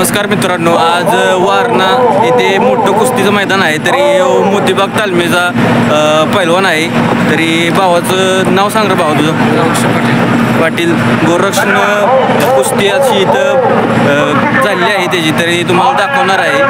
नमस्कार मित्रांनो, आज वारणा येथे मोठं कुस्तीचं मैदान आहे. तरी मोतीबाग तालमीचा पैलवान आहे. तरी भावाचं नाव सांग रे भावा तुझं. पाटील गोरक्षण कुस्ती अशी इथं झालेली आहे त्याची, तरी तुम्हाला दाखवणार आहे.